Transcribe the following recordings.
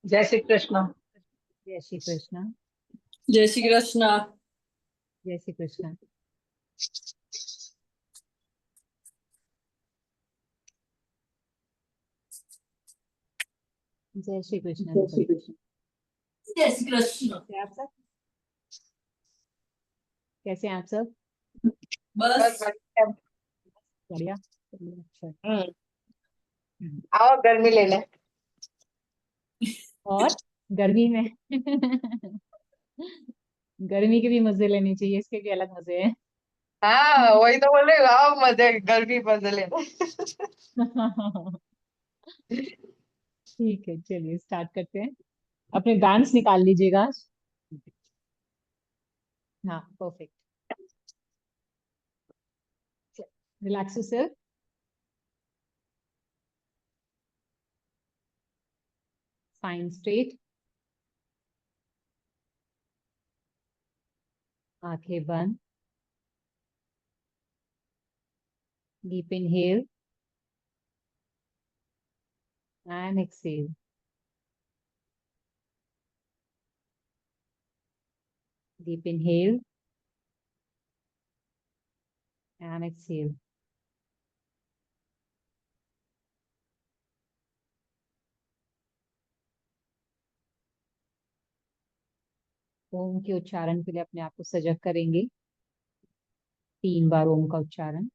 जय श्री कृष्ण। जय श्री कृष्ण। जय श्री कृष्ण। जय श्री कृष्ण। जय श्री कृष्ण जय बेटा। श्री कृष्ण। जय श्री कृष्ण। कैसे हैं आप सब? कैसे हैं आप सब? बस बस बढ़िया। बढ़िया चलिए, अच्छा। हम्म। हम्म। आओ गर्मी लेने। और गर्मी में गर्मी के भी मजे लेने चाहिए, इसके भी अलग मजे हैं। हाँ वही तो बोल रही हूँ, आओ मजे गर्मी मजे लेने। ठीक है, चलिए स्टार्ट करते हैं। अपने बैंड्स निकाल लीजिएगा। हाँ, perfect. Relax yourself. Spine straight. आंखें बंद। Deep inhale and exhale. Deep inhale and exhale. Om के उच्चारण के लिए अपने आप को सजग करेंगे। 3 बार ओम का उच्चारण।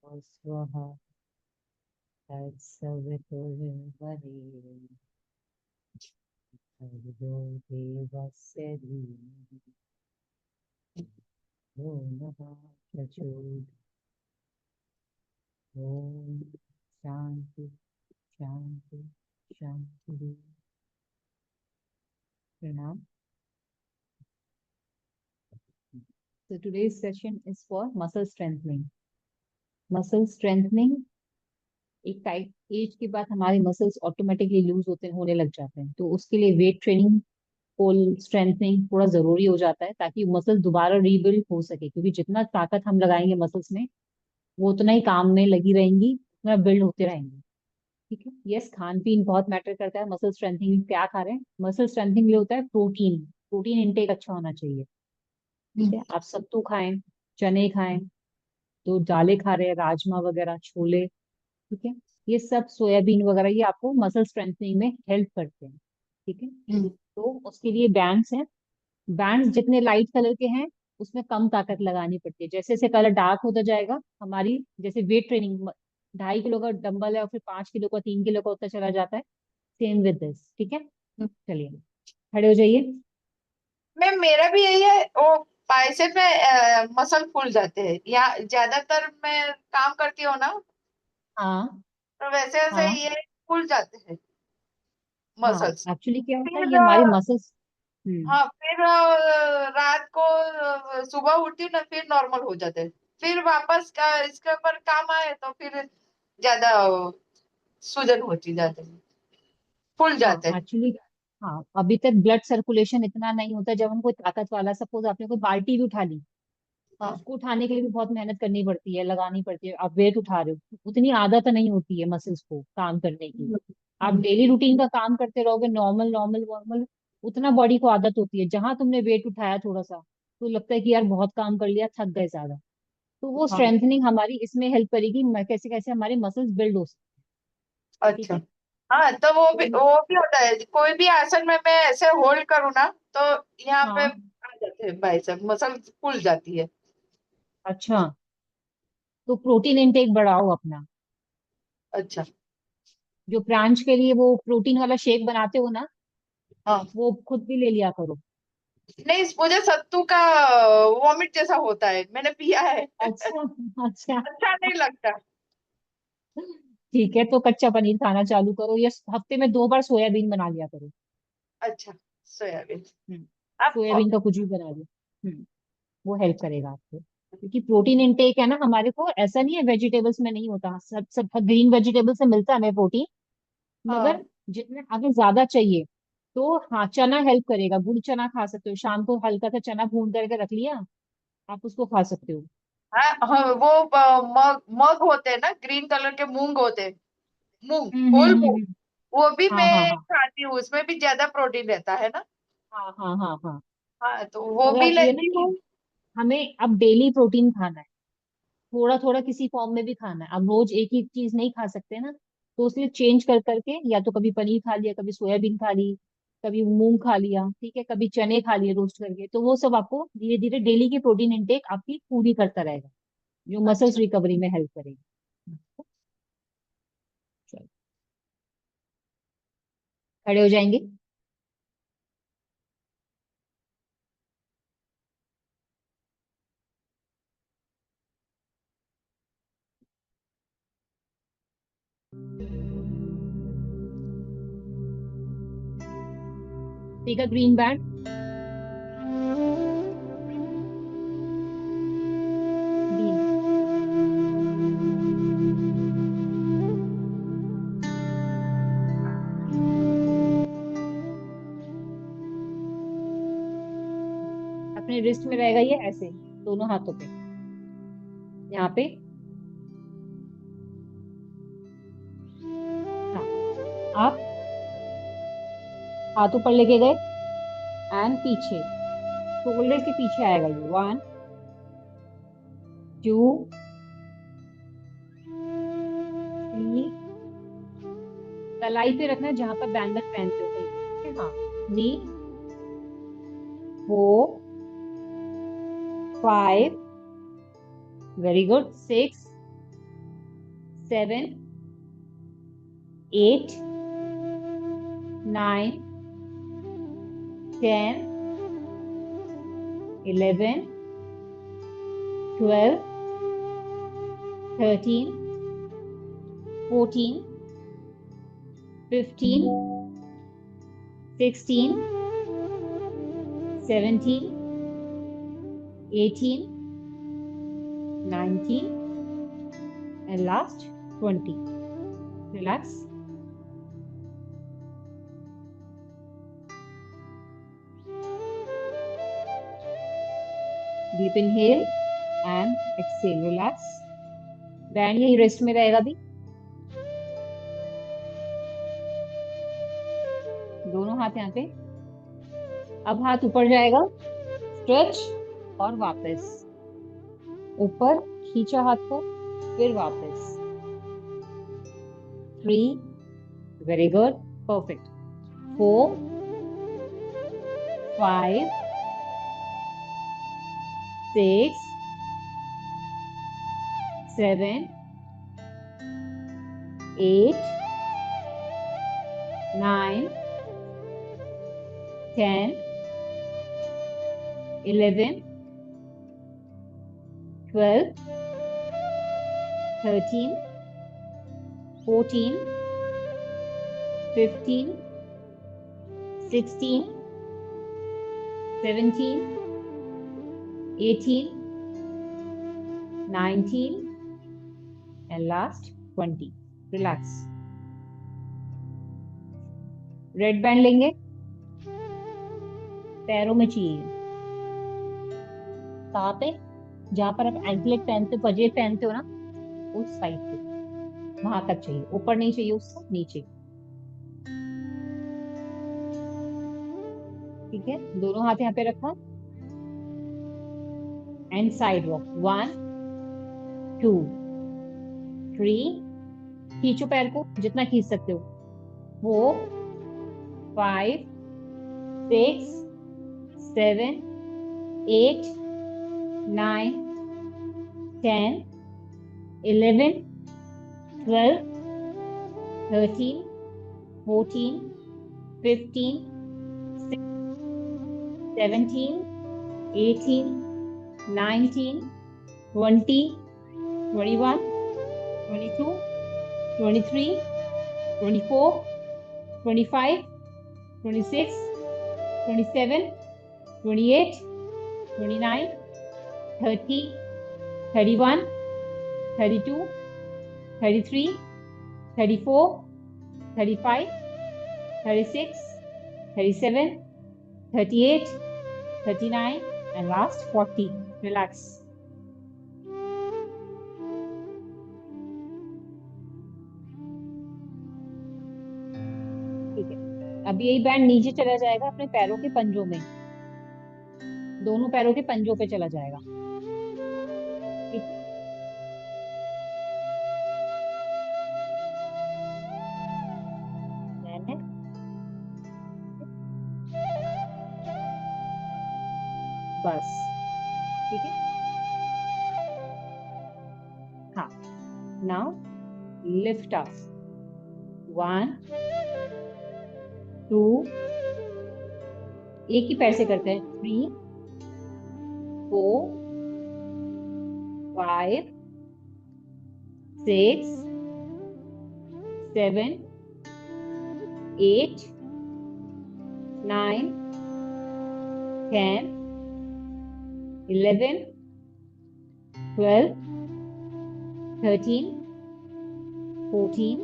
और स्वाहा तत्सवितुर्वरेण्यं भर्गो देवस्य धीमहि यो नः प्रचोदयात्। ओम शांति शांति शांति। प्रणाम। So today's session is for muscle strengthening. Muscle strengthening, एक टाइप एज के बाद हमारे मसल्स ऑटोमेटिकली लूज होने लग जाते हैं, तो उसके लिए वेट ट्रेनिंग, पुल स्ट्रेंथनिंग थोड़ा जरूरी हो जाता है, ताकि मसल दोबारा रीबिल्ड हो सके, क्योंकि जितना ताकत हम लगाएंगे मसल्स में, वो उतना ही काम में लगी रहेंगी, उतना बिल्ड होते रहेंगे। ठीक है। यस, खान पीन बहुत मैटर करता है। मसल स्ट्रेंथनिंग में क्या खा रहे हैं? मसल स्ट्रेंथनिंग के लिए होता है प्रोटीन। प्रोटीन इनटेक अच्छा होना चाहिए। ठीक है, आप सत्तू खाएं, चने खाएं, तो दालें खा रहे हैं, राजमा वगैरह, छोले। ठीक है, ये सब सोयाबीन वगैरह, ये आपको मसल स्ट्रेंथनिंग में हेल्प करते हैं। ठीक है, तो उसके लिए बैंड्स हैं। बैंड्स जितने लाइट कलर के हैं, उसमें कम ताकत लगानी पड़ती है। जैसे जैसे कलर डार्क होता जाएगा, हमारी जैसे वेट ट्रेनिंग, 2.5 किलो का डंबल है और फिर 5 किलो का, 3 किलो का होता चला जाता है। Same with this. ठीक है, चलिए खड़े हो जाइए। मैं मेरा भी यही है वो। बाइसेप में मसल फूल जाते हैं या ज्यादातर मैं काम करती हूँ ना, हाँ तो वैसे वैसे हाँ ये फूल जाते हैं हाँ, मसल्स। एक्चुअली क्या होता है, फिर ये हमारे मसल्स। हाँ फिर रात को सुबह उठती हूँ ना, फिर नॉर्मल हो जाते हैं। फिर वापस का इसके ऊपर काम आए तो फिर ज्यादा सूजन होती जाती है, फूल हाँ जाते हैं। एक्चुअली, हाँ अभी तक ब्लड सर्कुलेशन इतना नहीं होता। जब हम कोई ताकत वाला, सपोज आपने कोई बाल्टी भी उठा ली, हाँ उसको उठाने के लिए भी बहुत मेहनत करनी पड़ती है, लगानी पड़ती है। आप वेट उठा रहे हो, उतनी आदत नहीं होती है मसल्स को काम करने की। आप डेली रूटीन का काम करते रहोगे, नॉर्मल नॉर्मल नॉर्मल, उतना बॉडी को आदत होती है। जहां तुमने वेट उठाया थोड़ा सा, तो लगता है कि यार बहुत काम कर लिया, थक गए ज्यादा। तो वो हाँ। स्ट्रेंथनिंग हमारी इसमें हेल्प करेगी, कैसे कैसे हमारे मसल्स बिल्ड हो सकते हैं। ठीक अच्छा। है, हाँ तो तो वो भी होता है। कोई भी आसन में मैं ऐसे होल्ड करूँ ना, तो यहाँ पे हाँ, आ जाते हैं बाइसेप, मसल फूल जाती है। अच्छा। तो प्रोटीन इनटेक बढ़ाओ अपना। अच्छा। जो प्रांश के लिए वो प्रोटीन वाला शेक बनाते हो ना, हाँ। वो खुद भी ले लिया करो। नहीं, मुझे सत्तू का वॉमिट जैसा होता है, मैंने पिया है। अच्छा। अच्छा। अच्छा नहीं लगता। ठीक है, तो कच्चा पनीर खाना चालू करो, या हफ्ते में 2 बार सोयाबीन बना लिया करो। अच्छा, सोयाबीन। हम्म, अब सोयाबीन का कुछ भी बना लो। वो हेल्प करेगा आपको, क्योंकि प्रोटीन इनटेक है ना हमारे को, ऐसा नहीं है वेजिटेबल्स में नहीं होता, सब सब ग्रीन वेजिटेबल से मिलता है हमें प्रोटीन। हाँ। मगर जितने अगर ज्यादा चाहिए तो हाँ, चना हेल्प करेगा, गुड़ चना खा सकते हो, शाम को हल्का सा चना भून करके रख लिया, आप उसको खा सकते हो। हाँ, हाँ, वो मग मग होते हैं ना, ग्रीन कलर के मूंग होते हैं। मूंग, होल मूंग। हम्म। वो भी हाँ हाँ मैं हाँ खाती हूँ, उसमें भी ज्यादा प्रोटीन रहता है ना। हाँ हाँ हाँ हाँ। हाँ, तो वो भी मगर ये ना लेती कि हूँ। हमें अब डेली प्रोटीन खाना है, थोड़ा थोड़ा किसी फॉर्म में भी खाना है, अब रोज एक ही चीज नहीं खा सकते ना। तो इसलिए चेंज कर करके, या तो कभी पनीर खा लिया, कभी सोयाबीन खा ली, कभी मूंग खा लिया, ठीक है, कभी चने खा लिए रोस्ट करके, तो वो सब आपको धीरे धीरे डेली की प्रोटीन इंटेक आपकी पूरी करता रहेगा, जो मसल्स अच्छा। रिकवरी में हेल्प करेगी। चलो, खड़े हो जाएंगे। ठीक है, ग्रीन बैंड। बीन। अपने रिस्ट में रहेगा ये ऐसे, दोनों हाथों पे, यहाँ पे। हाँ, आप हाथ ऊपर लेके गए, एंड पीछे, शोल्डर के पीछे आएगा ये, 1 2 3। कलाई पे रखना है जहां पर बैंगल पहनते हो कहीं पे, ठीक है, हाँ। 3 4 5, very good, 6 7 8 9 10 11 12 13 14 15 16 17 18 19 and last 20. Relax. Deep inhale and exhale. Relax. Band यही रेस्ट में रहेगा भी। दोनों हाथ यहाँ पे। अब हाथ ऊपर जाएगा, स्ट्रेच, और वापस ऊपर, खींचा हाथ को, फिर वापस। 3, very good, perfect. 4 5 6 7 8 9 10 11 12 13 14 15 16 17 18 19 and last 20. Relax. Red band लेंगे, पैरों में चाहिए, कहाँ पे, जहां पर आप एंकलेट पहनते हो, पजेब पहनते हो ना, उस साइड पे, वहां तक चाहिए, ऊपर नहीं चाहिए, उससे नीचे। ठीक है, दोनों हाथ यहाँ पे रखा, एंड साइड वॉक, 1 2 3। खींचो पैर को जितना खींच सकते हो, 4 5 6 7 8 9 10 11, 12, 13, 14, 15, 16, 17, 18, 19, 20, 21, 22, 23, 24, 25, 26, 27, 28, 29, 30, 31, 32, 33, 34, 35, 36, 37, 38, 39, and last 40. Relax. ठीक है, अब यही बैंड नीचे चला जाएगा अपने पैरों के पंजों में, दोनों पैरों के पंजों पे चला जाएगा। ठीक है, है बस। ठीक है, हाँ, नाउ लिफ्ट अप, 1 2, एक ही पैर से करते हैं, 3 4 5 6 7 8 9 10 11 12 13 14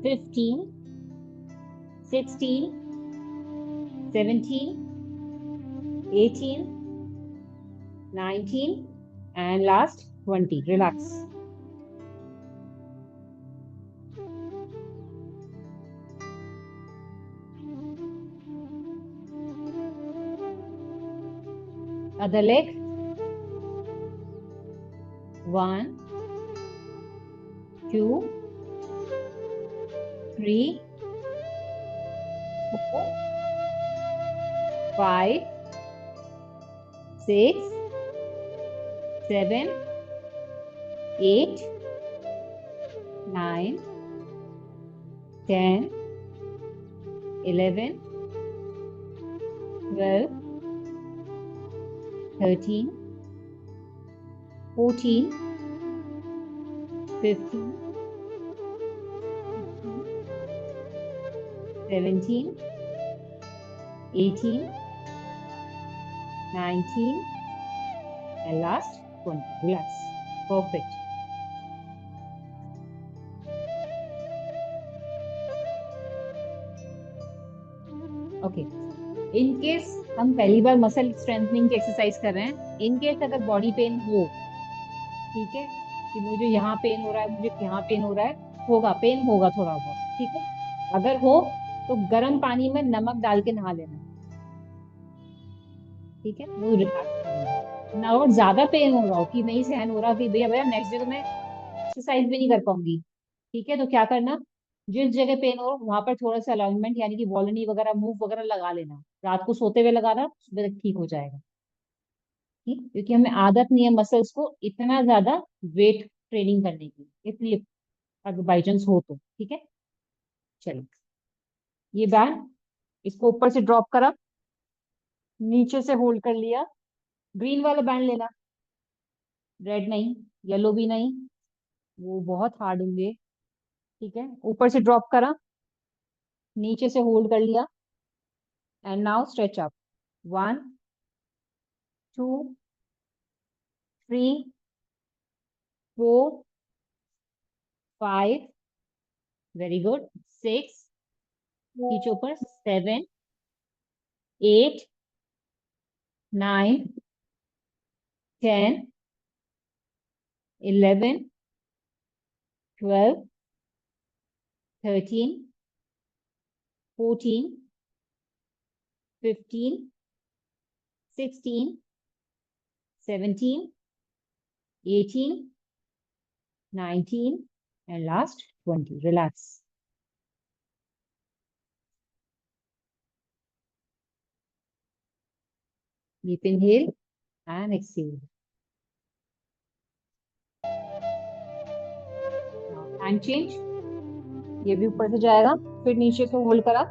15 16 17 18 19 and last 20. Relax. Other leg. 1 2 3 4 5 6 7 8 9 10 11 12 13 14 15 16 17 18 19 and last 20. Relax. Perfect. Okay, in case हम पहली बार मसल स्ट्रेंथनिंग की एक्सरसाइज कर रहे हैं, इन केस अगर बॉडी पेन हो, ठीक है, कि मुझे यहाँ पेन हो रहा है, मुझे यहाँ पेन हो रहा है, होगा पेन, होगा थोड़ा बहुत, ठीक है, अगर हो तो गर्म पानी में नमक डाल के नहा लेना, ठीक है, वो रिलैक्स करेगा ना। और ज्यादा पेन हो रहा हो कि नहीं सहन हो रहा, कि भैया भैया नेक्स्ट डे तो मैं एक्सरसाइज भी नहीं कर पाऊंगी, ठीक है, तो क्या करना, जिस जगह पेन हो वहां पर थोड़ा सा अलाइनमेंट यानी कि वॉलनी वगैरह मूव वगैरह लगा लेना, रात को सोते हुए लगाना, सुबह तक ठीक हो जाएगा। ठीक, क्योंकि हमें आदत नहीं है मसल्स को इतना ज्यादा वेट ट्रेनिंग करने की, इसलिए अगर बाई चांस हो तो, ठीक है। चलिए, ये बैंड, इसको ऊपर से ड्रॉप करा, नीचे से होल्ड कर लिया, ग्रीन वाला बैंड लेना, रेड नहीं, येलो भी नहीं, वो बहुत हार्ड होंगे, ठीक है, ऊपर से ड्रॉप करा, नीचे से होल्ड कर लिया, and now stretch up, 1 2 3 4 5, very good, 6, खींचो ऊपर, 7 8 9 10 11 12 13 14 15 16 17 18 19 and last 20. Relax. Deep inhale and exhale. Hand change, ये भी ऊपर से जाएगा, फिर नीचे को होल्ड करा,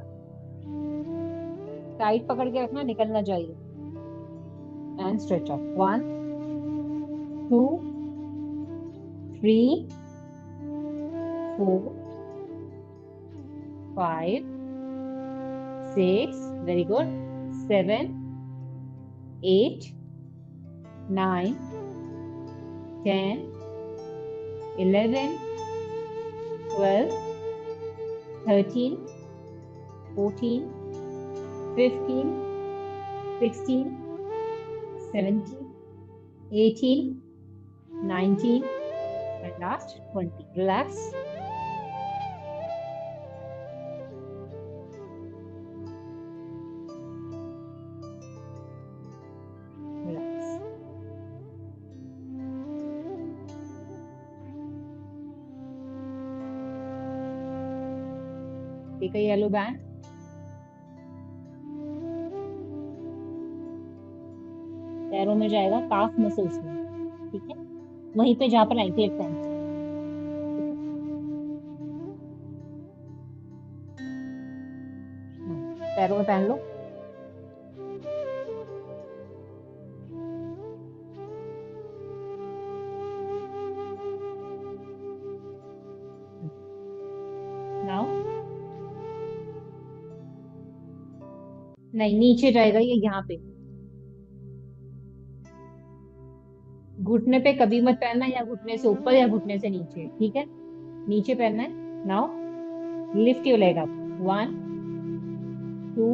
टाइट पकड़ के रखना, निकलना चाहिए, and stretch up, 1 2 3 4 5 6, very good, 7 8 9 10 11 12 13 14 15 16 17 18 19 and last 20. Relax. Relax. Take a yellow band. पैरों में जाएगा, काफ मसल्स में, ठीक है, वहीं पे जहाँ पर एंकल पॉइंट, पैरों में पहन लो। नाउ नहीं, नीचे जाएगा ये, यहाँ पे घुटने पे कभी मत पहनना, या घुटने से ऊपर या घुटने से नीचे, ठीक है, नीचे पहनना है। Now lift your leg up, 1 2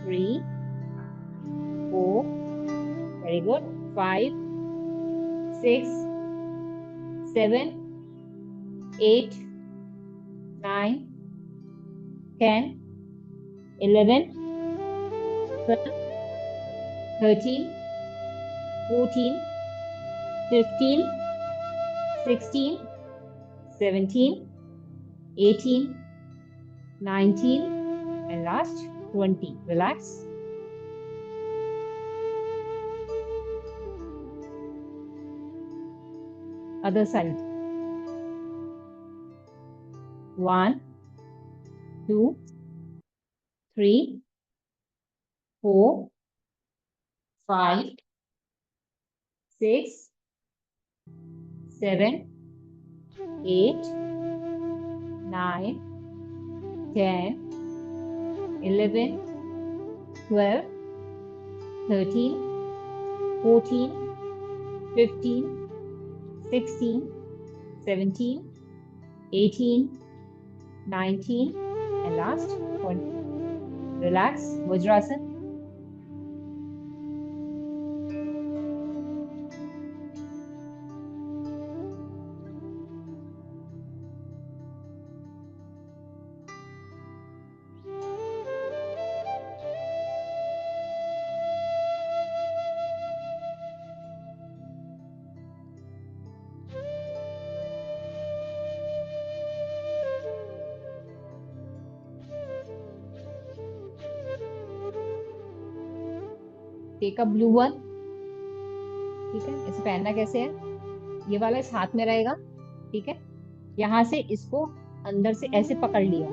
3 4, very good, 5 6 7 8 9 10 11 12 13 14 15 16 17 18 19 and last 20. Relax. Other side. 1 2 3 4 5 6 7 8 9 10 11 12 13 14 15 16 17 18 19 and last 20. Relax. Vajrasan. Take a blue one, ठीक है, इसे पहनना कैसे है, ये वाला इस हाथ में रहेगा, ठीक है, यहाँ से इसको अंदर से ऐसे पकड़ लिया,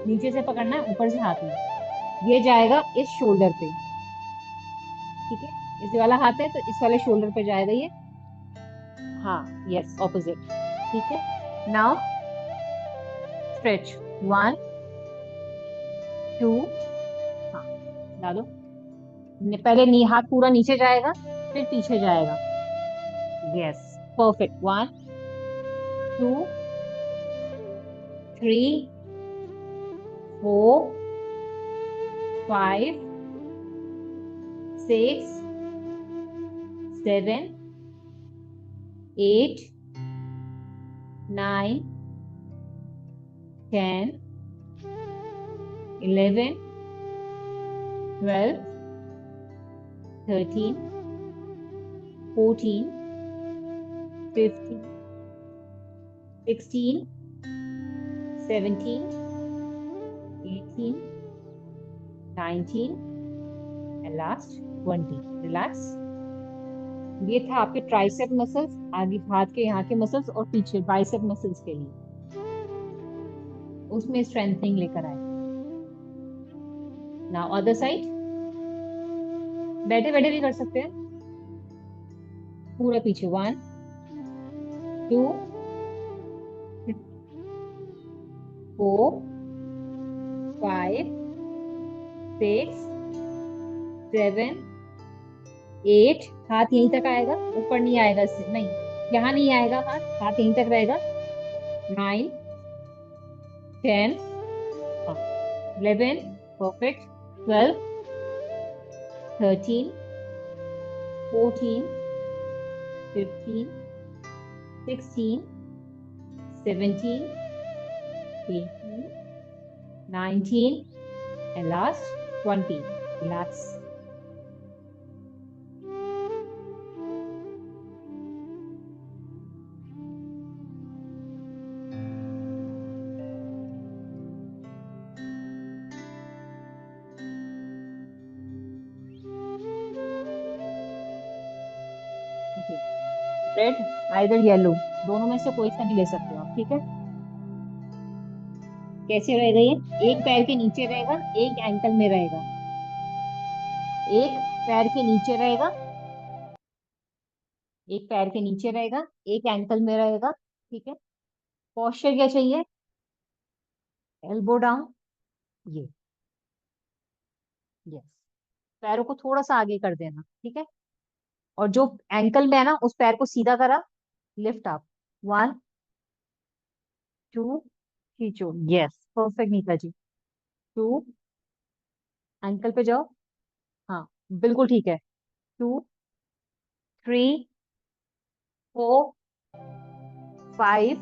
नीचे से पकड़ना है, ऊपर से हाथ में, ये जाएगा इस शोल्डर पे, ठीक है, इस वाला हाथ है तो इस वाले शोल्डर पे जाएगा ये, हाँ, यस, ऑपोजिट, ठीक है। नाउ स्ट्रेच, 1 2, हाँ, डालो, पहले नी हाथ पूरा नीचे जाएगा, फिर पीछे जाएगा, yes, perfect, 1 2 3 4 5 6 7 8 9 10 11 12 13 14 15 16 17 18 19 and last 20. Relax. ये था आपके ट्राइसेप मसल्स, आगे हाथ के यहाँ के मसल्स और पीछे बाइसेप मसल्स के लिए, उसमें स्ट्रेंथनिंग लेकर आए। नाउ अदर साइड, बैठे बैठे भी कर सकते हैं, पूरा पीछे। 1 2 4 5 6 7 8, हाथ यहीं तक आएगा, ऊपर नहीं आएगा, इससे नहीं, यहाँ नहीं आएगा हाथ, हाथ यहीं तक रहेगा। 9 10 11, perfect. 12 13 14 15 16 17 18 19 and last 20. Relax. Okay. Red, either yellow, दोनों में से कोई सा भी ले सकते हो आप, ठीक है। कैसे रहेगा ये? एक पैर के नीचे रहेगा, एक एंकल में रहेगा, एक पैर के नीचे रहेगा, एक पैर के नीचे रहेगा, एक एंकल में रहेगा, ठीक है। पोस्चर क्या चाहिए? एल्बो डाउन, ये, यस। पैरों को थोड़ा सा आगे कर देना, ठीक है। और जो एंकल में है ना, उस पैर को सीधा करा, लिफ्ट अप। 1 2, खींचो, यस, परफेक्ट नीता जी। 2, एंकल पे जाओ, हाँ, बिल्कुल ठीक है। 2 3 4 5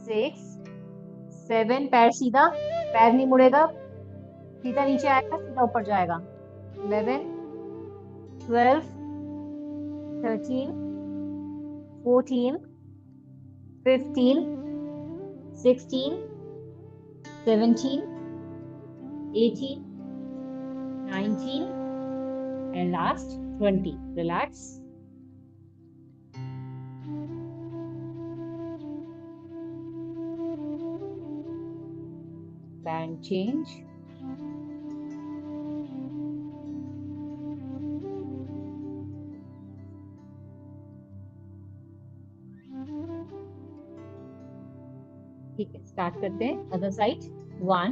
6 7, पैर सीधा, पैर नहीं मुड़ेगा, सीधा नीचे आएगा, सीधा ऊपर जाएगा। 11 12 13 14 15 16 17 18 19 and last 20. Relax. Band change. ठीक है, स्टार्ट करते हैं other side. 1,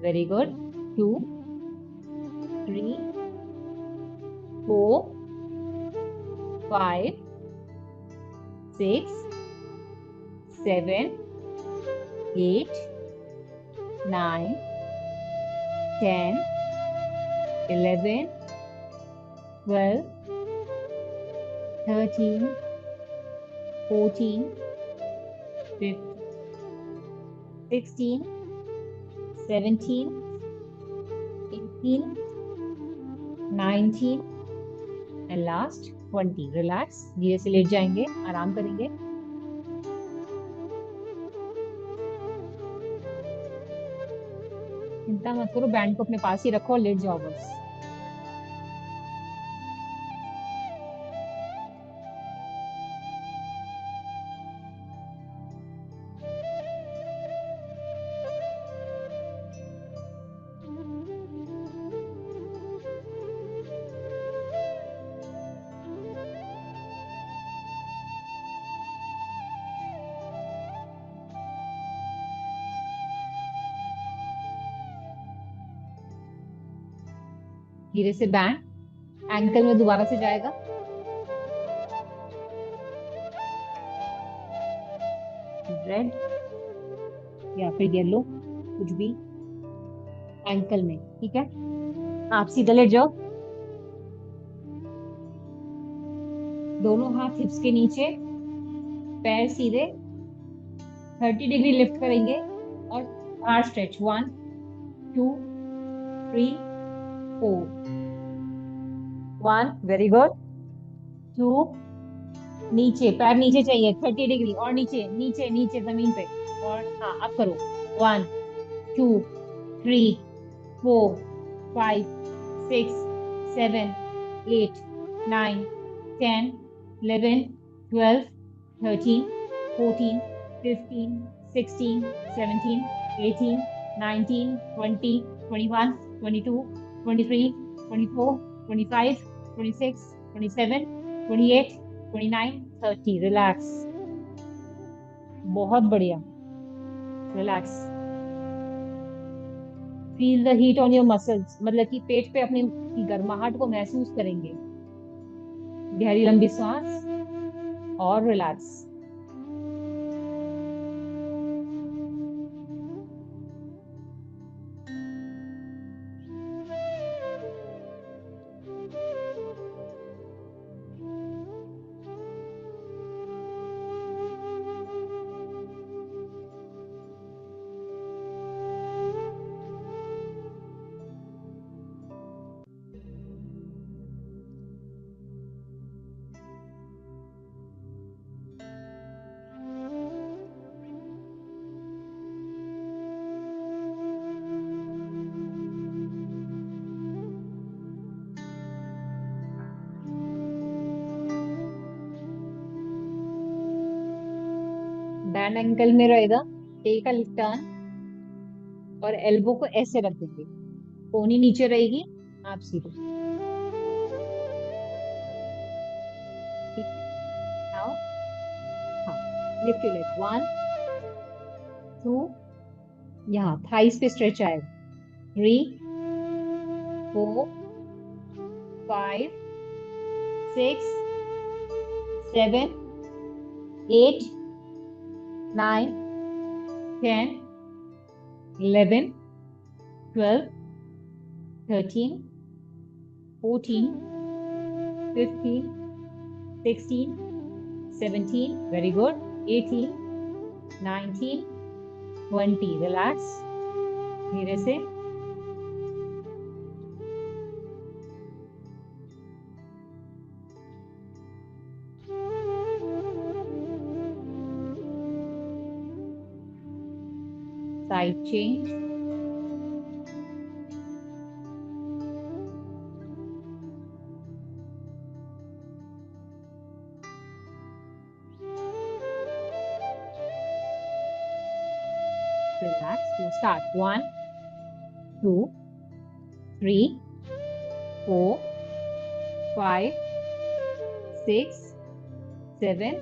very good. 2 3 4 5 6 7 8 9 10 11 12 13 14 15 16 17 18 19 and last 20. Relax, धीरे से लेट जाएंगे, आराम करेंगे। चिंता मत करो, बैंड को अपने पास ही रखो और लेट जाओ बस। धीरे से बैंड एंकल में दोबारा से जाएगा। रेड या फिर येलो, कुछ भी, एंकल में, ठीक है। आप सीधा लेट जाओ, दोनों हाथ हिप्स के नीचे, पैर सीधे, 30 डिग्री लिफ्ट करेंगे और आर स्ट्रेच। 1 2 3 4 1, very good. 2, नीचे, पैर नीचे चाहिए, 30 डिग्री और नीचे नीचे नीचे जमीन पे, और हाँ, अब करो। 1 2 3 4 5 6 7 8 9, 10, 11, 12, 13, 14, 15, 16, 17, 18, 19, 20, 21, 22, 23, 24, 25, 26, 27, 28, 29, 30. रिलैक्स. बहुत बढ़िया. Relax. Feel the heat on your muscles. मतलब कि पेट पे अपनी की गर्माहट को महसूस करेंगे. गहरी लंबी सांस और रिलैक्स. बैंड एंकल में रहेगा. टेक अ टर्न और एल्बो को ऐसे रख देंगे. कोहनी नीचे रहेगी. आप सीधे. ठीक है. नाउ. हाँ. Lift your leg. 1, 2. यहाँ थाइस पे स्ट्रेच आएगा. 3, 4, 5, 6, 7, 8, 9, 10, 11, 12, 13, 14, 15, 16, 17. Very good. 18, 19, 20. Relax. धीरे से. Side change. Relax. We'll start. 1, 2, 3, 4, 5, 6, 7,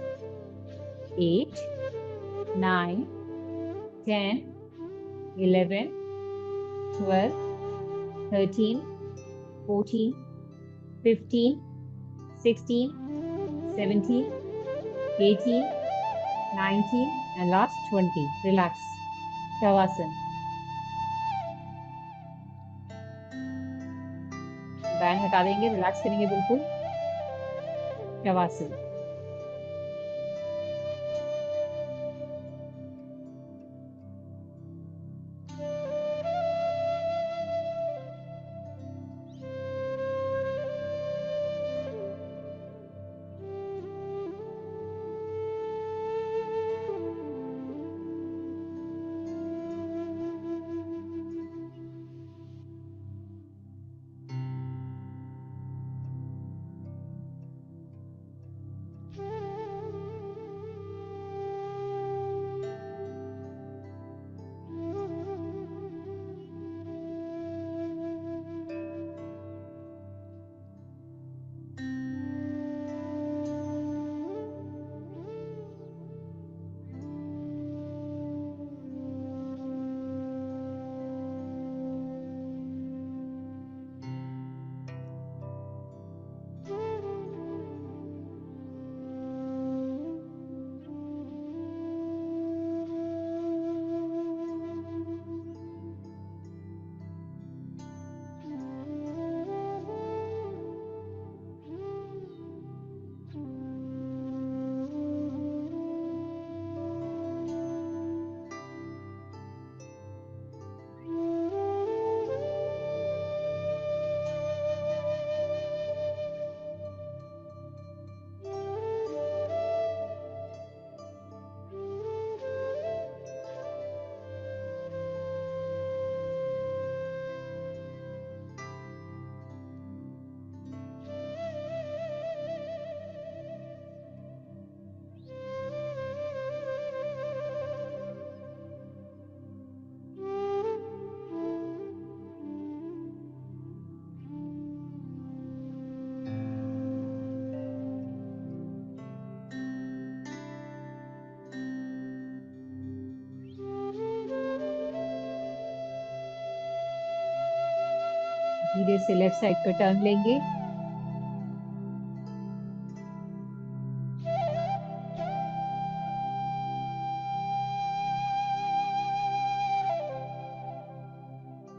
8, 9, 10, 11, 12, 13, 14, 15, 16, 17, 18, 19, and last 20. Relax. Shavasana. Band हटा देंगे. रिलैक्स करेंगे बिल्कुल. शवासन. धीरे से लेफ्ट साइड का टर्न लेंगे।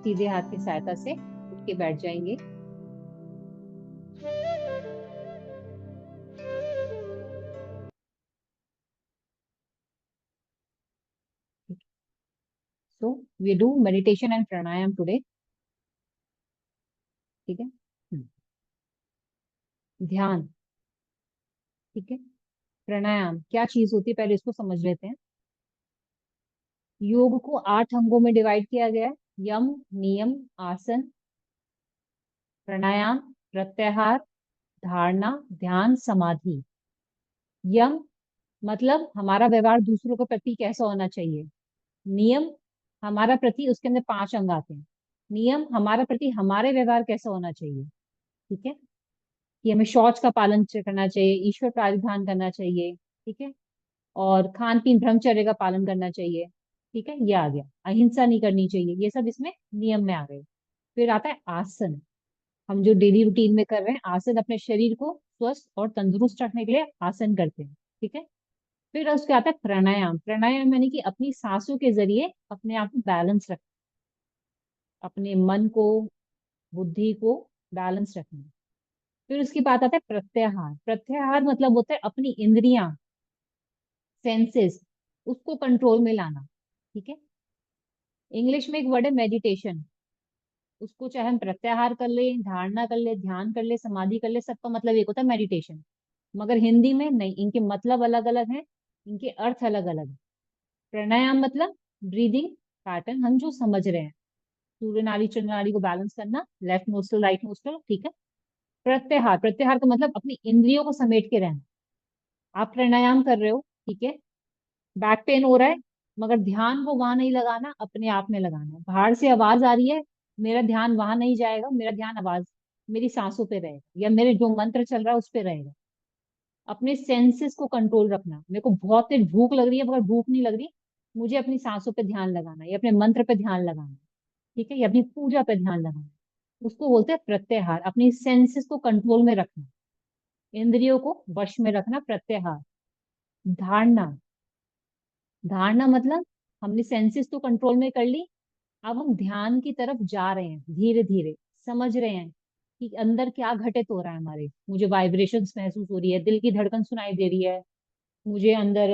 सीधे हाथ की सहायता से उठ के बैठ जाएंगे। So we do meditation and pranayam today. ठीक है। ध्यान। ठीक है। प्राणायाम क्या चीज होती है, पहले इसको समझ लेते हैं। योग को 8 अंगों में डिवाइड किया गया है। यम, नियम, आसन, प्राणायाम, प्रत्याहार, धारणा, ध्यान, समाधि। यम मतलब हमारा व्यवहार दूसरों के प्रति कैसा होना चाहिए। नियम हमारा प्रति, उसके अंदर 5 अंग आते हैं। नियम हमारा प्रति हमारे व्यवहार कैसा होना चाहिए। ठीक है। कि हमें शौच का पालन करना चाहिए, ईश्वर प्राधिधान करना चाहिए। ठीक है। और खान पीन ब्रह्मचर्य का पालन करना चाहिए। ठीक है, ये आ गया। अहिंसा नहीं करनी चाहिए, ये सब इसमें नियम में आ गए। फिर आता है आसन। हम जो डेली रूटीन में कर रहे हैं आसन, अपने शरीर को स्वस्थ और तंदुरुस्त रखने के लिए आसन करते हैं। ठीक है। फिर उसके आता है प्राणायाम। प्राणायाम यानी कि अपनी सांसों के जरिए अपने आप को बैलेंस रखना, अपने मन को, बुद्धि को बैलेंस रखना। फिर उसकी बात आता है प्रत्याहार। प्रत्याहार मतलब होता है अपनी इंद्रियां, सेंसेस, उसको कंट्रोल में लाना। ठीक है। इंग्लिश में एक वर्ड है मेडिटेशन। उसको चाहे हम प्रत्याहार कर ले, धारणा कर ले, ध्यान कर ले, समाधि कर ले, सबका मतलब एक होता है मेडिटेशन। मगर हिंदी में नहीं, इनके मतलब अलग अलग हैं, इनके अर्थ अलग अलग हैं। प्राणायाम मतलब ब्रीदिंग पैटर्न, हम जो समझ रहे हैं, सूर्य नाड़ी चंद्र नाड़ी को बैलेंस करना, लेफ्ट नोस्ट्रल राइट नोस्ट्रल। ठीक है। प्रत्याहार, प्रत्याहार का मतलब अपनी इंद्रियों को समेट के रहना। आप प्राणायाम कर रहे हो, ठीक है, बैक पेन हो रहा है, मगर ध्यान को वहां नहीं लगाना, अपने आप में लगाना है। बाहर से आवाज आ रही है, मेरा ध्यान वहां नहीं जाएगा, मेरा ध्यान आवाज, मेरी सांसों पे रहेगा, या मेरे जो मंत्र चल रहा है उस पे रहेगा। अपने सेंसेस को कंट्रोल रखना। मेरे को बहुत तेज भूख लग रही है, मगर भूख नहीं लग रही, मुझे अपनी सांसों पे ध्यान लगाना है, या अपने मंत्र पे ध्यान लगाना है। ठीक है, या अपनी पूजा पे ध्यान लगाना है। उसको बोलते हैं प्रत्याहार। अपनी सेंसेस को कंट्रोल में रखना, इंद्रियों को वश में रखना, प्रत्याहार। धारणा, धारणा मतलब हमने सेंसेस तो कंट्रोल में कर ली, अब हम ध्यान की तरफ जा रहे हैं, धीरे धीरे समझ रहे हैं कि अंदर क्या घटित हो रहा है हमारे। मुझे वाइब्रेशंस महसूस हो रही है, दिल की धड़कन सुनाई दे रही है, मुझे अंदर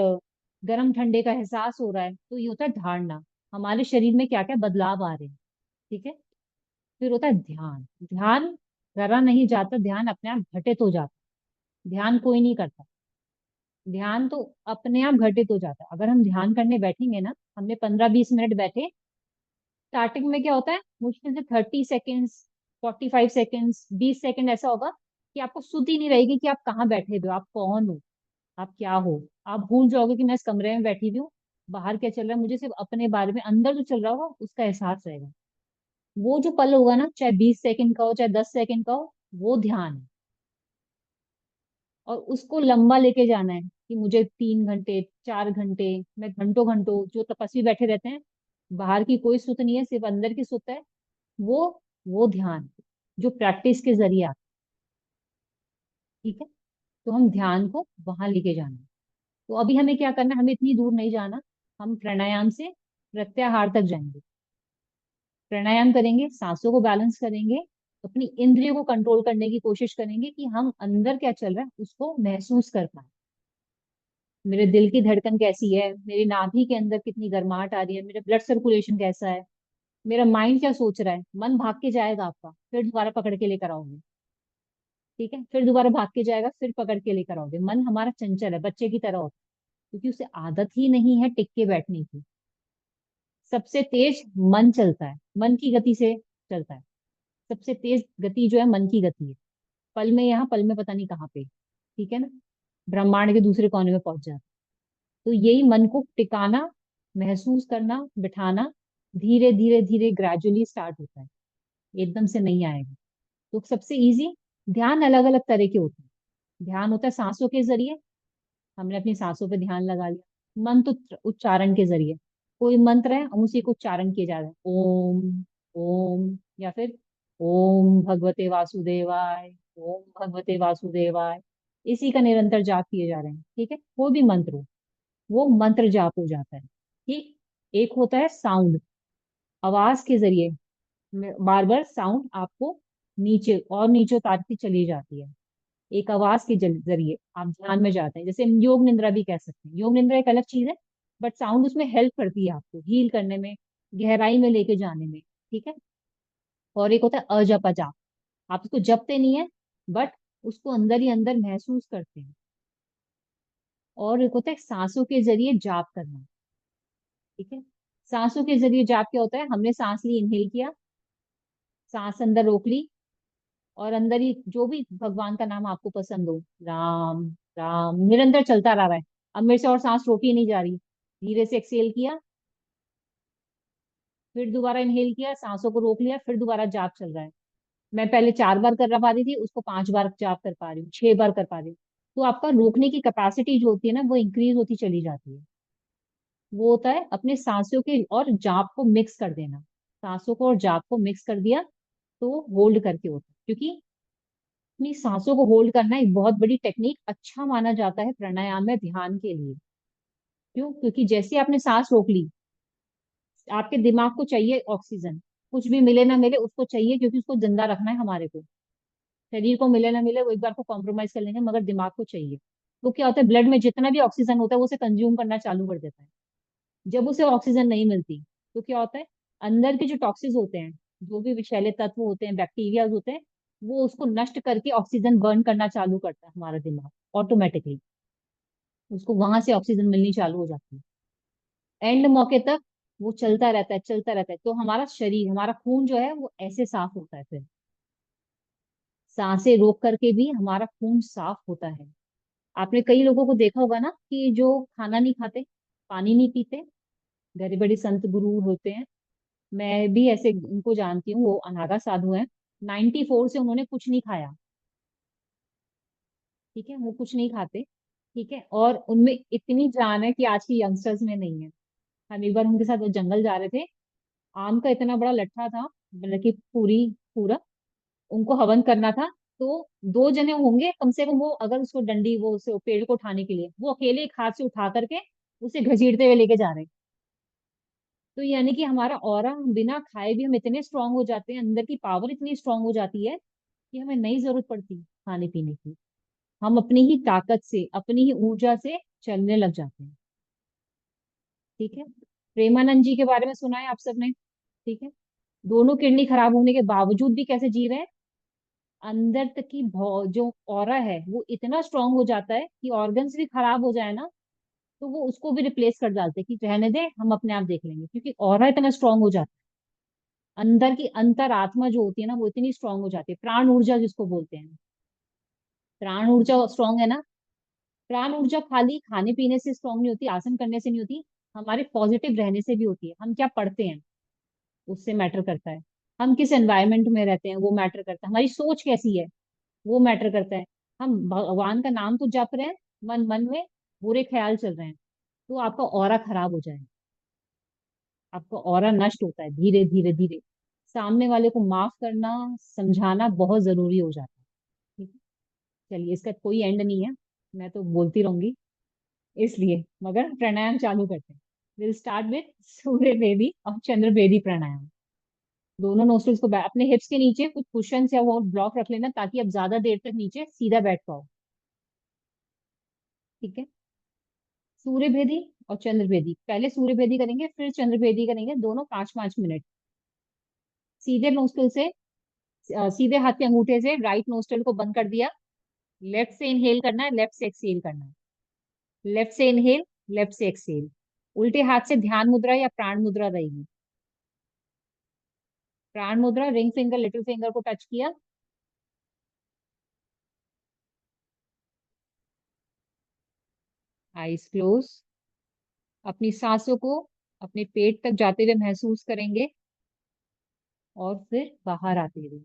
गर्म ठंडे का एहसास हो रहा है। तो ये होता है धारणा, हमारे शरीर में क्या क्या बदलाव आ रहे हैं। ठीक है। फिर होता है ध्यान। ध्यान करा नहीं जाता, ध्यान अपने आप घटित हो जाता। ध्यान कोई नहीं करता, ध्यान तो अपने आप घटित हो जाता है। अगर हम ध्यान करने बैठेंगे ना, हमने 15-20 मिनट बैठे, स्टार्टिंग में क्या होता है, मुश्किल से 30 सेकेंड्स, 45 सेकेंड्स, 20 सेकेंड ऐसा होगा कि आपको सुध ही नहीं रहेगी कि आप कहाँ बैठे हुए हो, आप कौन हो, आप क्या हो। आप भूल जाओगे कि मैं इस कमरे में बैठी हुई हूँ, बाहर क्या चल रहा है, मुझे सिर्फ अपने बारे में अंदर जो चल रहा होगा उसका एहसास रहेगा। वो जो पल होगा ना, चाहे 20 सेकेंड का हो, चाहे 10 सेकेंड का हो, वो ध्यान है। और उसको लंबा लेके जाना है कि मुझे 3 घंटे, 4 घंटे, मैं घंटों घंटों, जो तपस्वी बैठे रहते हैं, बाहर की कोई सुध नहीं है, सिर्फ अंदर की सुध है। वो वो ध्यान जो प्रैक्टिस के जरिए आता है। ठीक है। तो हम ध्यान को वहां लेके जाना है। तो अभी हमें क्या करना है, हमें इतनी दूर नहीं जाना, हम प्राणायाम से प्रत्याहार तक जाएंगे। प्राणायाम करेंगे, सांसों को बैलेंस करेंगे, अपनी इंद्रियों को कंट्रोल करने की कोशिश करेंगे कि हम अंदर क्या चल रहा है उसको महसूस कर पाए। मेरे दिल की धड़कन कैसी है, मेरी नाभि के अंदर कितनी गर्माहट आ रही है, मेरा ब्लड सर्कुलेशन कैसा है, मेरा माइंड क्या सोच रहा है। मन भाग के जाएगा आपका, फिर दोबारा पकड़ के लेकर आओगे। ठीक है। फिर दोबारा भाग के जाएगा, फिर पकड़ के लेकर आओगे। मन हमारा चंचल है, बच्चे की तरह होता है, क्योंकि उसे आदत ही नहीं है टिक के बैठने की। सबसे तेज मन चलता है, मन की गति से चलता है। सबसे तेज गति जो है मन की गति है। पल में यहाँ, पल में पता नहीं कहाँ पे। ठीक है ना, ब्रह्मांड के दूसरे कोने में पहुंच जाता है। तो यही मन को टिकाना, महसूस करना, बिठाना, धीरे धीरे धीरे ग्रेजुअली स्टार्ट होता है, एकदम से नहीं आएगा। तो सबसे इजी, ध्यान अलग अलग तरह के होते हैं। ध्यान होता है सांसों के जरिए, हमने अपनी सांसों पे ध्यान लगा लिया। मंत्र उच्चारण के जरिए, कोई मंत्र है हम उसी को उच्चारण किए जा रहे हैं, ओम ओम, या फिर ओम भगवते वासुदेवाय, ओम भगवते वासुदेवाय, इसी का निरंतर जाप किए जा रहे हैं। ठीक है, कोई भी मंत्र हो, वो मंत्र जाप हो जाता है। ठीक। एक होता है साउंड, आवाज के जरिए बार बार साउंड आपको नीचे और नीचे उतारती चली जाती है। एक आवाज के जरिए आप ध्यान में जाते हैं, जैसे हम योग निद्रा भी कह सकते हैं। योग निद्रा एक अलग चीज है, बट साउंड उसमें हेल्प करती है आपको हील करने में, गहराई में लेके जाने में। ठीक है। और एक होता है अजप जाप, आप उसको जपते नहीं है, बट उसको अंदर ही अंदर महसूस करते हैं। और एक होता है सांसों के जरिए जाप करना। ठीक है। सांसों के जरिए जाप क्या होता है, हमने सांस ली, इनहेल किया, सांस अंदर रोक ली, और अंदर ही जो भी भगवान का नाम आपको पसंद हो, राम राम निरंतर चलता रह रहा है। अब मेरे से और सांस रोकी नहीं जा रही, धीरे से एक्सेल किया, फिर दोबारा इनहेल किया, सांसों को रोक लिया, फिर दोबारा जाप चल रहा है। मैं पहले 4 बार कर पा रही थी, उसको 5 बार जाप कर पा रही हूँ, 6 बार कर पा रही हूँ। तो आपका रोकने की कैपेसिटी जो होती है ना, वो इंक्रीज होती चली जाती है। वो होता है अपने सांसों के और जाप को मिक्स कर देना। सांसों को और जाप को मिक्स कर दिया, तो होल्ड करके होता है, क्योंकि अपनी सांसों को होल्ड करना एक बहुत बड़ी टेक्निक अच्छा माना जाता है प्राणायाम में, ध्यान के लिए। क्यों? क्योंकि जैसे आपने सांस रोक ली, आपके दिमाग को चाहिए ऑक्सीजन, कुछ भी मिले ना मिले उसको चाहिए, क्योंकि उसको जिंदा रखना है हमारे को। शरीर को मिले ना मिले वो एक बार को कॉम्प्रोमाइज कर लेंगे, मगर दिमाग को चाहिए। तो क्या होता है, ब्लड में जितना भी ऑक्सीजन होता है वो उसे कंज्यूम करना चालू कर देता है। जब उसे ऑक्सीजन नहीं मिलती, तो क्या होता है, अंदर के जो टॉक्सिस होते हैं, जो भी विषैले तत्व होते हैं, बैक्टीरिया होते हैं, वो उसको नष्ट करके ऑक्सीजन बर्न करना चालू करता है हमारा दिमाग ऑटोमेटिकली। उसको वहां से ऑक्सीजन मिलनी चालू हो जाती है, एंड मौके तक वो चलता रहता है, चलता रहता है। तो हमारा शरीर, हमारा खून जो है वो ऐसे साफ होता है। फिर सांसें रोक करके भी हमारा खून साफ होता है। आपने कई लोगों को देखा होगा ना, कि जो खाना नहीं खाते, पानी नहीं पीते, बड़े बड़े संत गुरु होते हैं, मैं भी ऐसे उनको जानती हूँ, वो अनागा साधु हैं। 94 से उन्होंने कुछ नहीं खाया। ठीक है, वो कुछ नहीं खाते। ठीक है, और उनमें इतनी जान है कि आज की यंगस्टर्स में नहीं है। हम एक बार उनके साथ वो जंगल जा रहे थे, आम का इतना बड़ा लट्ठा था, मतलब कि पूरा उनको हवन करना था। तो 2 जने होंगे कम से कम, वो अगर उसको डंडी, वो उसे पेड़ को उठाने के लिए, वो अकेले एक हाथ से उठा करके उसे घसीटते हुए लेके जा रहे हैं। तो यानी कि हमारा ऑरा, हम बिना खाए भी हम इतने स्ट्रांग हो जाते हैं, अंदर की पावर इतनी स्ट्रांग हो जाती है कि हमें नहीं जरूरत पड़ती खाने पीने की। हम अपनी ही ताकत से, अपनी ही ऊर्जा से चलने लग जाते हैं। ठीक है। प्रेमानंद जी के बारे में सुना है आप सबने। ठीक है। दोनों किडनी खराब होने के बावजूद भी कैसे जी रहे हैं। अंदर तक की जो ऑरा है वो इतना स्ट्रांग हो जाता है कि ऑर्गन्स भी खराब हो जाए ना, तो वो उसको भी रिप्लेस कर डालते हैं, कि रहने दे, हम अपने आप देख लेंगे, क्योंकि ऑरा इतना स्ट्रांग हो जाता है। अंदर की अंतर आत्मा जो होती है ना, वो इतनी स्ट्रांग हो जाती है, प्राण ऊर्जा जिसको बोलते हैं। प्राण ऊर्जा स्ट्रांग है ना। प्राण ऊर्जा खाली खाने पीने से स्ट्रांग नहीं होती, आसन करने से नहीं होती, हमारे पॉजिटिव रहने से भी होती है। हम क्या पढ़ते हैं उससे मैटर करता है, हम किस एनवायरनमेंट में रहते हैं वो मैटर करता है, हमारी सोच कैसी है वो मैटर करता है। हम भगवान का नाम तो जप रहे हैं, मन मन में बुरे ख्याल चल रहे हैं, तो आपका ऑरा खराब हो जाएगा, आपका ऑरा नष्ट होता है धीरे धीरे धीरे। सामने वाले को माफ करना, समझाना बहुत जरूरी हो जाता है। ठीक है। चलिए, इसका कोई एंड नहीं है, मैं तो बोलती रहूंगी, इसलिए मगर प्राणायाम चालू करते हैं। विल स्टार्ट विथ सूर्य बेदी और चंद्र बेदी प्राणायाम। दोनों नोस्ट्रिल्स को अपने हिप्स के नीचे कुछ कुशन या वो ब्लॉक रख लेना, ताकि आप ज्यादा देर तक नीचे सीधा बैठ पाओ। ठीक है। सूर्य भेदी और चंद्र भेदी, पहले सूर्य भेदी करेंगे फिर चंद्र भेदी करेंगे, दोनों 5-5 मिनट। सीधे नोस्टल से, सीधे हाथ के अंगूठे से राइट नोस्टल को बंद कर दिया, लेफ्ट से इनहेल करना है, लेफ्ट से एक्सहेल करना है, लेफ्ट से इनहेल, लेफ्ट से एक्सहेल। उल्टे हाथ से ध्यान मुद्रा या प्राण मुद्रा रहेगी। प्राण मुद्रा, रिंग फिंगर लिटिल फिंगर को टच किया, आईज क्लोज। अपनी सांसों को अपने पेट तक जाते हुए महसूस करेंगे, और फिर बाहर आते हुए।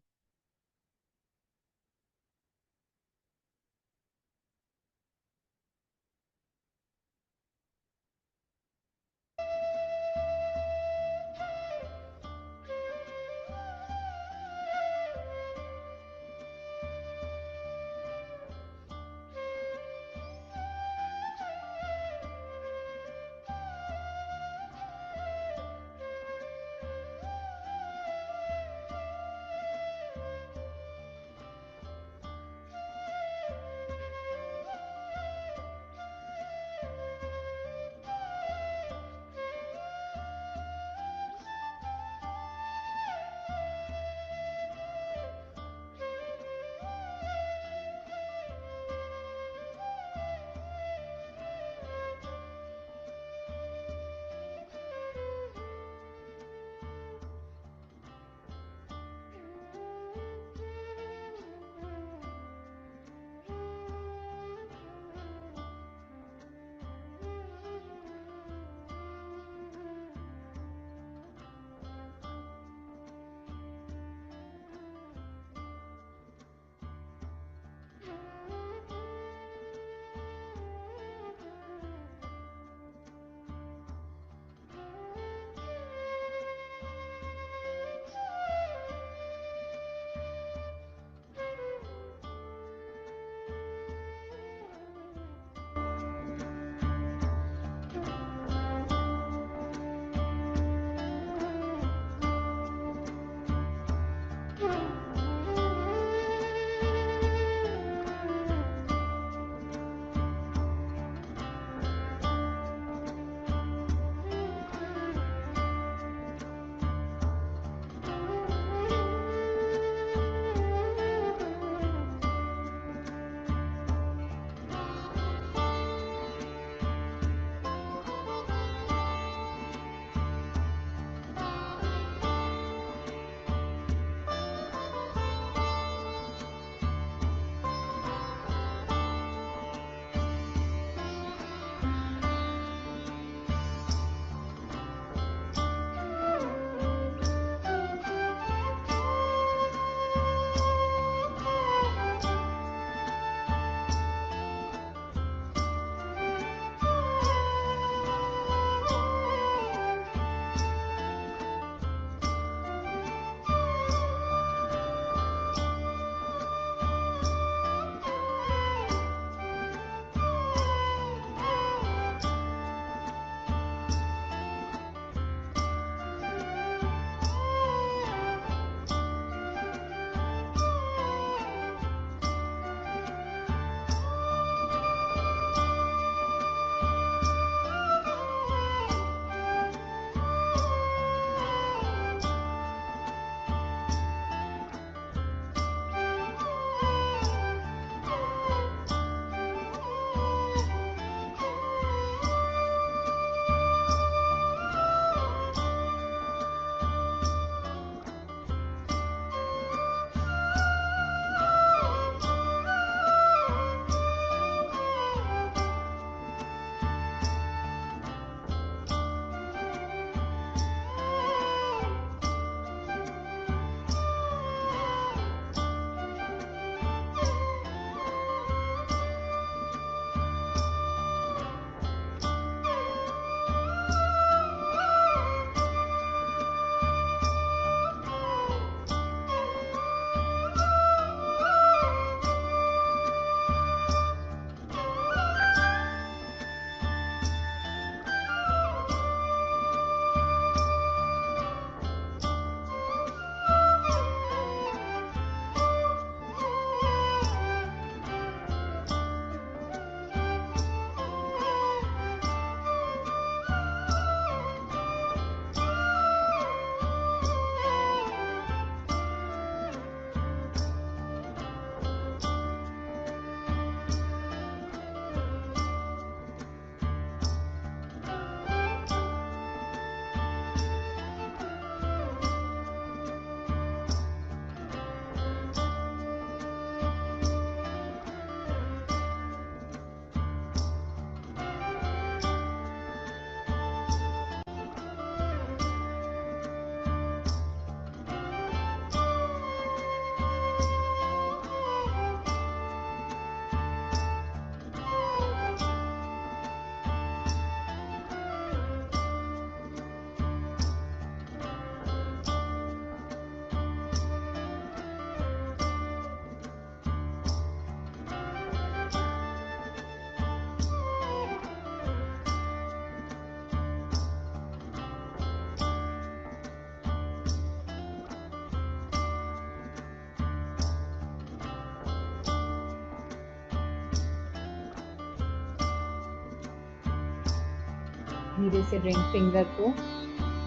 धीरे से रिंग फिंगर को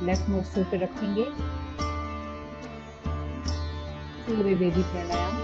लेफ्ट नोस्ट्रल पे रखेंगे। सूर्य देवी प्राणायाम।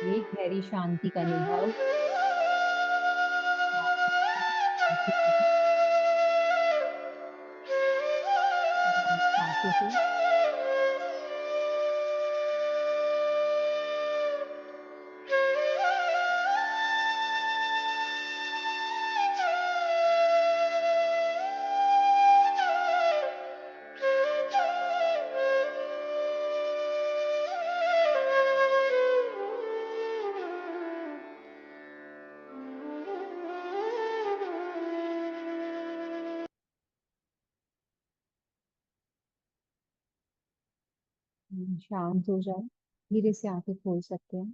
ये गहरी शांति का अनुभव। सांसों से शांत हो जाए। धीरे से आंखें खोल सकते हैं।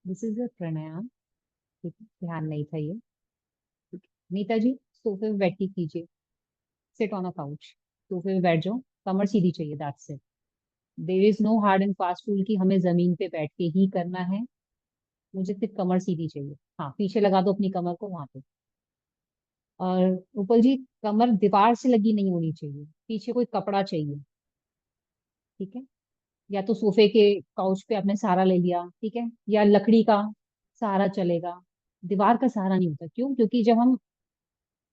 दिस इज अ प्राणायाम। ठीक है, ध्यान नहीं था ये। ठीक है। नीता जी, सोफे पे बैठ के कीजिए। Sit on a couch. सोफे पे बैठ जाओ, कमर सीधी चाहिए, that's it. There is no hard and fast rule कि हमें जमीन पे बैठ के ही करना है। मुझे सिर्फ कमर सीधी चाहिए। हाँ, पीछे लगा दो अपनी कमर को वहां पे। और उपल जी, कमर दीवार से लगी नहीं होनी चाहिए, पीछे कोई कपड़ा चाहिए। ठीक है। या तो सोफे के काउच पे आपने सहारा ले लिया, ठीक है, या लकड़ी का सहारा चलेगा। दीवार का सहारा नहीं होता। क्यों? क्योंकि जब हम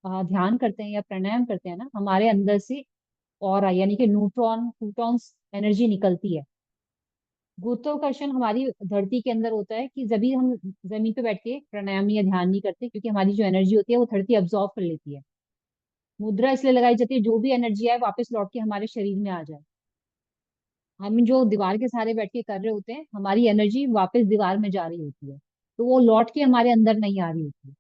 ध्यान करते हैं या प्राणायाम करते हैं ना, हमारे अंदर से और यानी कि न्यूट्रॉन प्रोटॉन्स एनर्जी निकलती है। गुरुत्वाकर्षण हमारी धरती के अंदर होता है कि जब भी हम जमीन पे बैठ के प्राणायाम या ध्यान नहीं करते, क्योंकि हमारी जो एनर्जी होती है वो धरती अब्जॉर्व कर लेती है। मुद्रा इसलिए लगाई जाती है, जो भी एनर्जी है वापस लौट के हमारे शरीर में आ जाए। हम जो दीवार के सहारे बैठ के कर रहे होते हैं, हमारी एनर्जी वापस दीवार में जा रही होती है, तो वो लौट के हमारे अंदर नहीं आ रही होती है।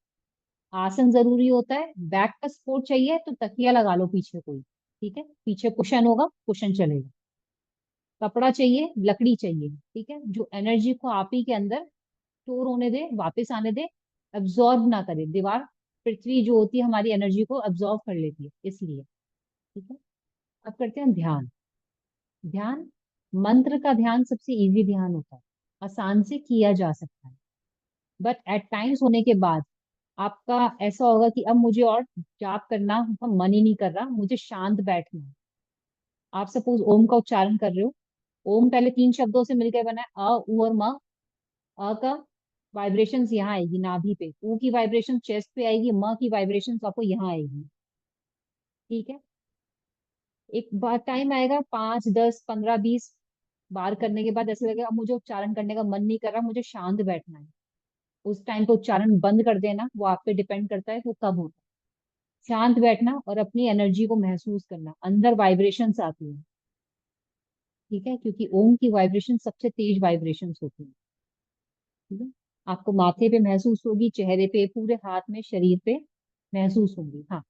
आसन जरूरी होता है। बैक का सपोर्ट चाहिए तो तकिया लगा लो पीछे कोई। ठीक है, पीछे कुशन होगा, कुशन चलेगा। कपड़ा चाहिए, लकड़ी चाहिए। ठीक है, जो एनर्जी को आप ही के अंदर स्टोर होने दे, वापस आने दे, अब्जॉर्ब ना करे। दीवार, पृथ्वी जो होती है हमारी एनर्जी को अब्जॉर्ब कर लेती है, इसलिए। ठीक है। अब करते हैं ध्यान। ध्यान, मंत्र का ध्यान सबसे इजी ध्यान होता है, आसान से किया जा सकता है। बट एट टाइम्स होने के बाद आपका ऐसा होगा कि अब मुझे और जाप करना का मन ही नहीं कर रहा, मुझे शांत बैठना है। आप सपोज ओम का उच्चारण कर रहे हो। ओम पहले 3 शब्दों से मिलकर बना है, अ उ और म। अ का वाइब्रेशन यहाँ आएगी नाभि पे, ऊ की वाइब्रेशन चेस्ट पे आएगी, म की वाइब्रेशन आपको यहाँ आएगी। ठीक है। एक बार टाइम आएगा, 5 10 15 20 बार करने के बाद ऐसा लगेगा अब मुझे उच्चारण करने का मन नहीं कर रहा, मुझे शांत बैठना है। उस टाइम पे उच्चारण बंद कर देना, वो आप पे डिपेंड करता है वो कब होता है। शांत बैठना और अपनी एनर्जी को महसूस करना, अंदर वाइब्रेशंस आती है। ठीक है, क्योंकि ओम की वाइब्रेशन सबसे तेज वाइब्रेशंस होती है। ठीक है। आपको माथे पे महसूस होगी, चेहरे पे, पूरे हाथ में, शरीर पे महसूस होंगी। हाँ।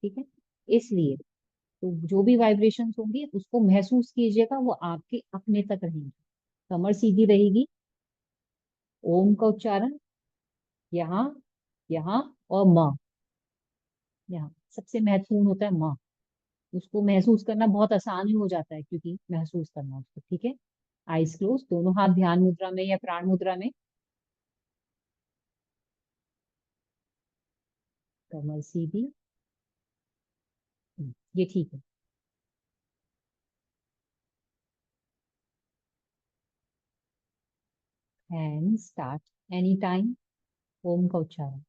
ठीक है। इसलिए तो जो भी वाइब्रेशंस होंगी उसको महसूस कीजिएगा, वो आपके अपने तक रहेंगी। कमर सीधी रहेगी। ओम का उच्चारण यहाँ, यहाँ और म। यहाँ सबसे महत्वपूर्ण होता है म। उसको महसूस करना बहुत आसान ही हो जाता है, क्योंकि महसूस करना उसको। ठीक है। आईज क्लोज, दोनों हाथ ध्यान मुद्रा में या प्राण मुद्रा में। कमर सीधी। ये ठीक है। And start any time. Om का उच्चारण।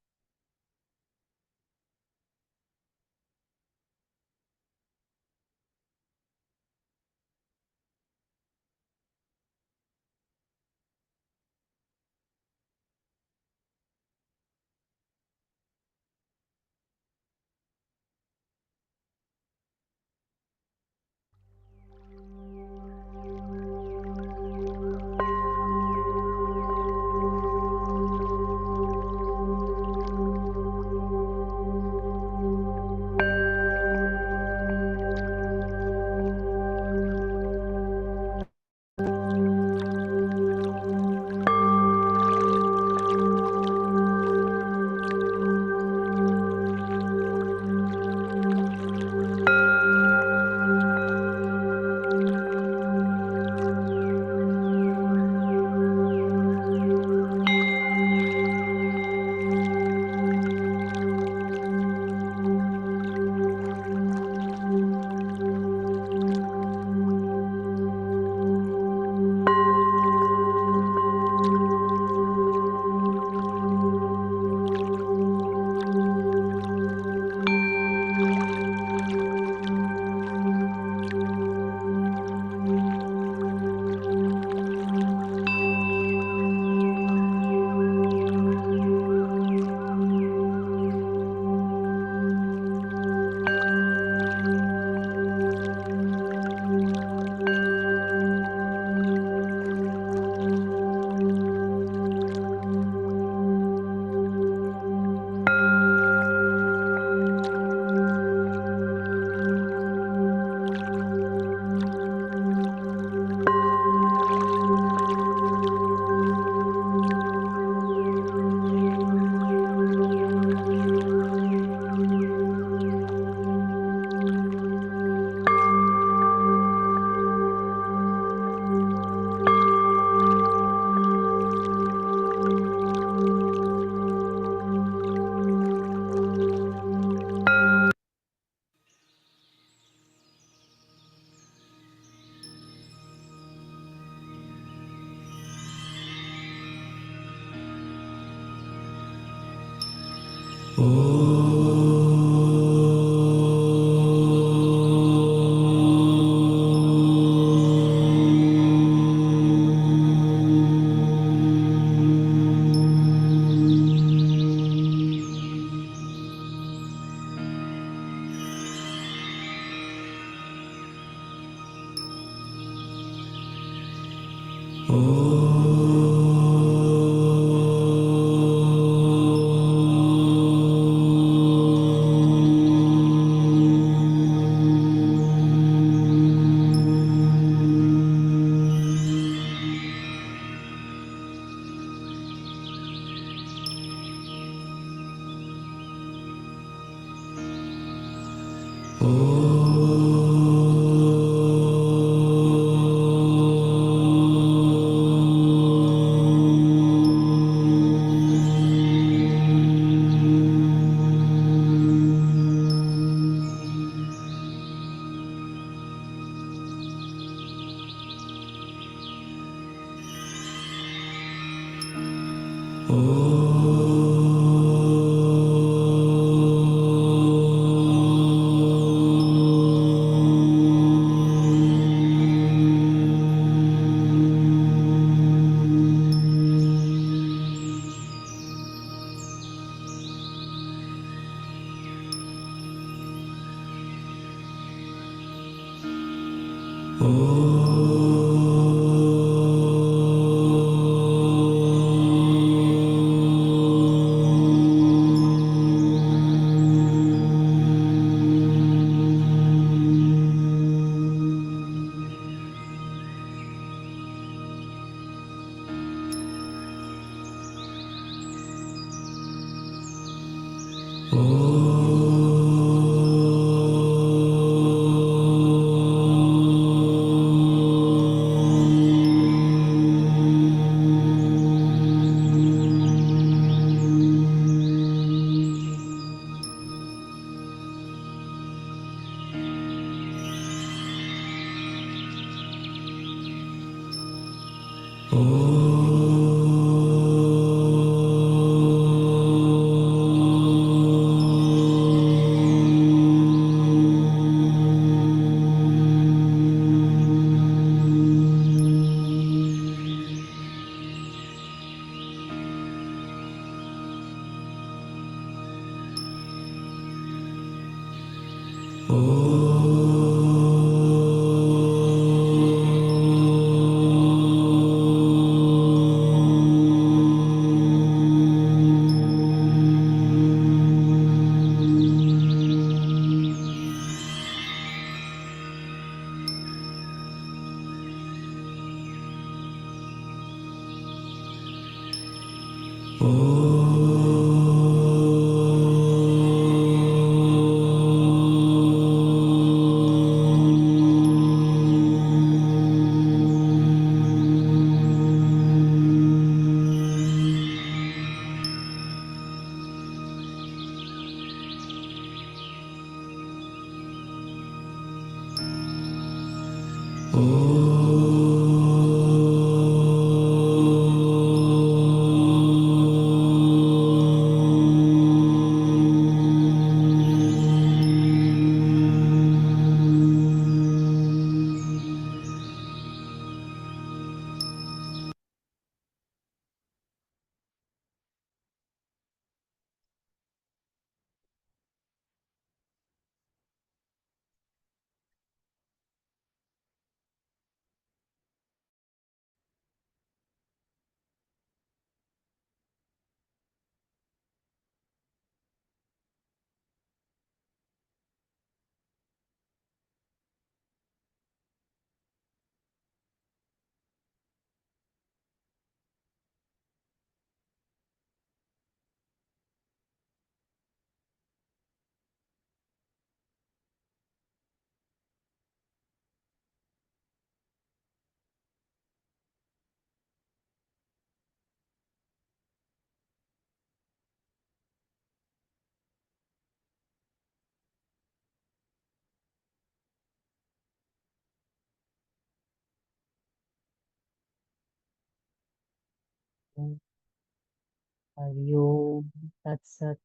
हरिओम तत्सत।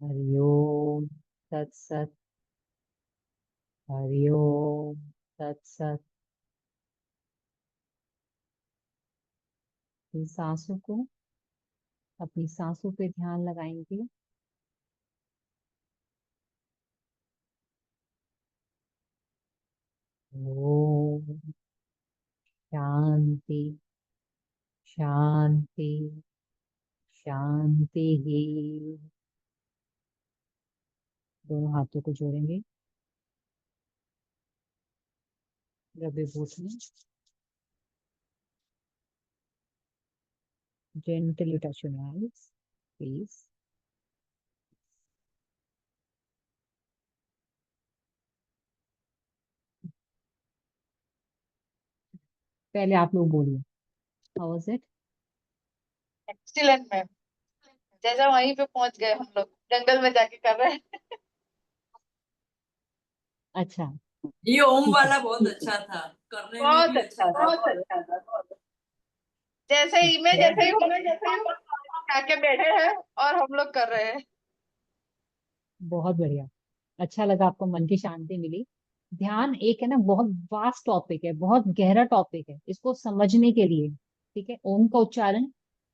हरि ओम तत्सत। हरि ओम तत्सत। अपनी सांसों को, अपनी सांसों पे ध्यान लगाएंगे। ओम शांति शांति शांति ही। दोनों हाथों को जोड़ेंगे, हृदय में। Gently touch your eyes, please. पहले आप लोग बोलिए, how was it? Excellent ma'am. जैसा वहीं पे पहुंच गए हम लोग, जंगल में जाके कर रहे हैं। अच्छा, ये ओम ठीक है, वाला बहुत अच्छा था, करने में बहुत भी अच्छा अच्छा था, था। बहुत अच्छा था, बहुत अच्छा। जैसे ठीक इमेज है। जैसे ही जाके बैठे हैं और हम लोग कर रहे हैं। बहुत बढ़िया। अच्छा लगा, आपको मन की शांति मिली। ध्यान एक है ना, बहुत वास्ट टॉपिक है, बहुत गहरा टॉपिक है। इसको समझने के लिए, ठीक है, ओम का उच्चारण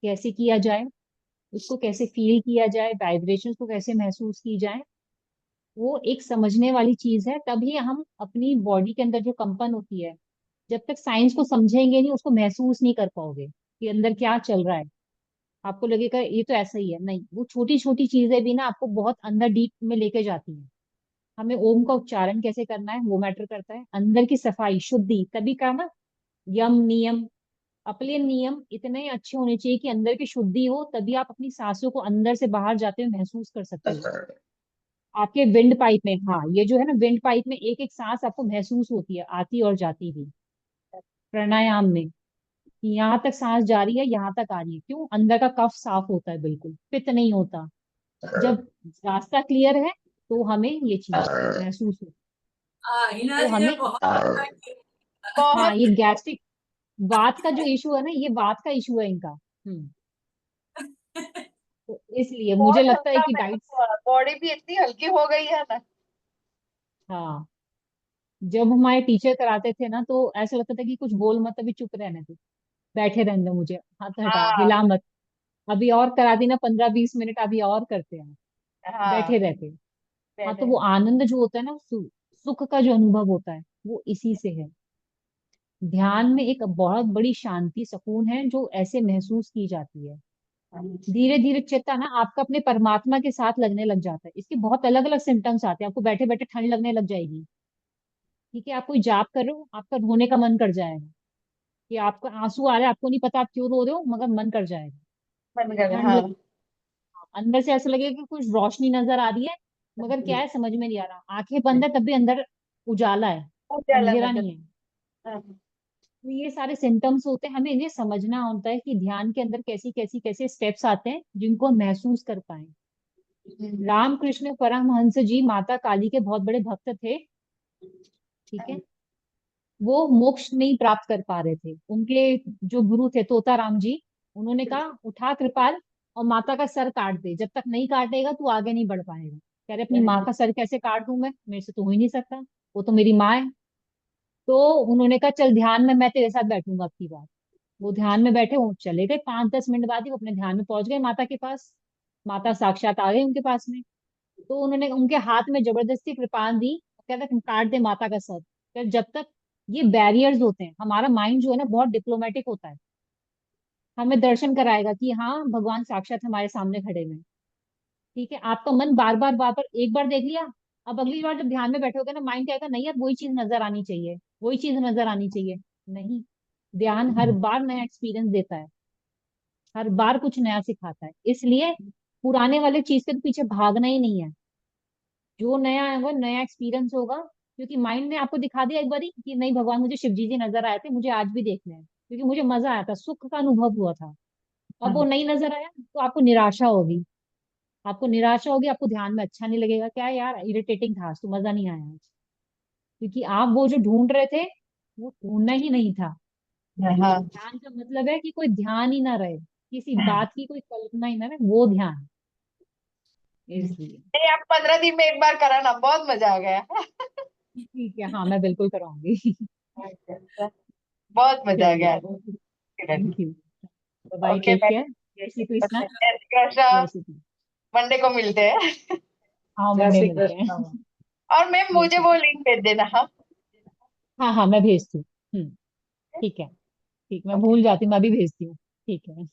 कैसे किया जाए, उसको कैसे फील किया जाए, वाइब्रेशंस को कैसे महसूस की जाए, वो एक समझने वाली चीज है। तभी हम अपनी बॉडी के अंदर जो कंपन होती है, जब तक साइंस को समझेंगे नहीं, उसको महसूस नहीं कर पाओगे कि अंदर क्या चल रहा है। आपको लगेगा ये तो ऐसा ही है, नहीं, वो छोटी छोटी चीजें भी ना आपको बहुत अंदर डीप में लेके जाती हैं। हमें ओम का उच्चारण कैसे करना है वो मैटर करता है, अंदर की सफाई शुद्धि, तभी का ना यम नियम, अपने नियम इतने अच्छे होने चाहिए कि अंदर की शुद्धि हो, तभी आप अपनी सांसों को अंदर से बाहर जाते हुए महसूस कर सकते हो। आपके विंड पाइप में, हाँ, ये जो है ना, विंड पाइप में एक एक सांस आपको महसूस होती है, आती और जाती भी। प्राणायाम में कि यहाँ तक सांस जा रही है, यहाँ तक आ रही है, क्यों? अंदर का कफ साफ होता है, बिल्कुल पित्त नहीं होता। जब रास्ता क्लियर है तो हमें ये चीज महसूस होती हिना है। तो जी ने हमें, बहुत अच्छा किया। हाँ, बहुत ये गैस्ट्रिक वात का जो इशू है ना, ये वात का इशू है इनका। तो इसलिए मुझे बहुत लगता है हल्का कि डाइट, महसूस हुआ, बॉडी भी इतनी हल्की हो गई है ना। हाँ, जब हमारे टीचर कराते थे ना, तो ऐसा लगता था कि कुछ बोल मत, अभी चुप रहने दो, बैठे रहने दो, मुझे हाथ हटा, हाँ, हिला मत। अभी और करा दी ना 15-20 मिनट, अभी और करते हैं, हाँ, बैठे रहते। हाँ, तो पहले वो आनंद जो होता है ना, सुख का जो अनुभव होता है, वो इसी से है। ध्यान में एक बहुत बड़ी शांति सुकून है जो ऐसे महसूस की जाती है। धीरे धीरे चित्त ना आपका अपने परमात्मा के साथ लगने लग जाता है। इसके बहुत अलग अलग सिम्टम्स आते हैं। आपको बैठे बैठे ठंड लगने लग जाएगी, ठीक है, आप कोई जाप कर रहे हो, आपका रोने का मन कर जाएगा, कि आपका आंसू आ रहा है, आपको नहीं पता आप क्यों रो रहे हो, मगर मन कर जाएगा। मन कर ठंड हाँ। लग, अंदर से ऐसा लगेगा कि कुछ रोशनी नजर आ रही है, मगर क्या है समझ में नहीं आ रहा, आंखें बंद है तब भी अंदर उजाला है, उजाला अंधेरा नजर। नहीं है। हाँ। तो ये सारे सिम्टम्स होते हैं, हमें इन्हें समझना होता है कि ध्यान के अंदर कैसी कैसी कैसे स्टेप्स आते हैं जिनको हम महसूस कर पाए। रामकृष्ण परमहंस जी माता काली के बहुत बड़े भक्त थे, ठीक है। वो मोक्ष नहीं प्राप्त कर पा रहे थे। उनके जो गुरु थे तोता राम जी, उन्होंने कहा उठा कृपाल और माता का सर काट दे, जब तक नहीं काटेगा तू आगे नहीं बढ़ पाएगा। कह रहे अपनी माँ का सर कैसे काट दूं मैं, मेरे से तो हो ही नहीं सकता, वो तो मेरी माँ है। तो उन्होंने कहा चल ध्यान में मैं तेरे साथ बैठूंगा अब की बार। वो ध्यान में बैठे, वो चले गए, 5-10 मिनट बाद ही वो अपने ध्यान में पहुंच गए माता के पास। माता साक्षात आ गई उनके पास में। तो उन्होंने उनके हाथ में जबरदस्ती कृपान दी, कहता कि काट दे माता का सर। फिर जब तक ये बैरियर्स होते हैं, हमारा माइंड जो है ना बहुत डिप्लोमेटिक होता है, हमें दर्शन कराएगा कि हाँ भगवान साक्षात हमारे सामने खड़े हुए हैं, ठीक है। आपका मन बार बार बार बार, एक बार देख लिया, अब अगली बार जब ध्यान में बैठोगे ना, माइंड कहेगा नहीं यार वही चीज नजर आनी चाहिए, वही चीज नजर आनी चाहिए। नहीं, ध्यान हर बार नया एक्सपीरियंस देता है, हर बार कुछ नया सिखाता है। इसलिए पुराने वाले चीज के तो पीछे भागना ही नहीं है। जो नया है वो नया एक्सपीरियंस होगा, क्योंकि माइंड ने आपको दिखा दिया एक बारी कि नहीं भगवान मुझे शिव जी नजर आए थे, मुझे आज भी देखने हैं, क्योंकि मुझे मजा आया था, सुख का अनुभव हुआ था। अब वो नहीं नजर आया तो आपको निराशा होगी, आपको निराशा होगी, आपको ध्यान में अच्छा नहीं लगेगा, क्या यार इरिटेटिंग था आज तो, मजा नहीं आया आज। क्योंकि आप वो जो ढूंढ रहे थे, वो ढूंढना ही नहीं था। हाँ। ध्यान का मतलब है कि कोई ध्यान ही ना रहे, किसी बात की कोई कल्पना ही ना रहे, वो ध्यान। इसलिए नहीं, आप 15 दिन में एक बार कराना, बहुत मजा आ गया। ठीक है, हाँ मैं बिल्कुल कराऊंगी। बहुत मजा आ चलिए, गया। Okay, thank you, bye, okay take care, जय श्री कृष्णा। जय श्री कृष्ण। जय श्री कृष्ण। मंडे को मिलते हैं। हाँ, जय मंडे श्री मिलते हैं। कृष्ण। और मैम जय मुझे श्री वो कृष्ण। लिंक भेज देना, हाँ। हाँ हाँ, मैं भेजती हूँ। ठीक है, ठीक, मैं ओके। भूल जाती हूँ, मैं भी भेजती हूँ। ठीक है।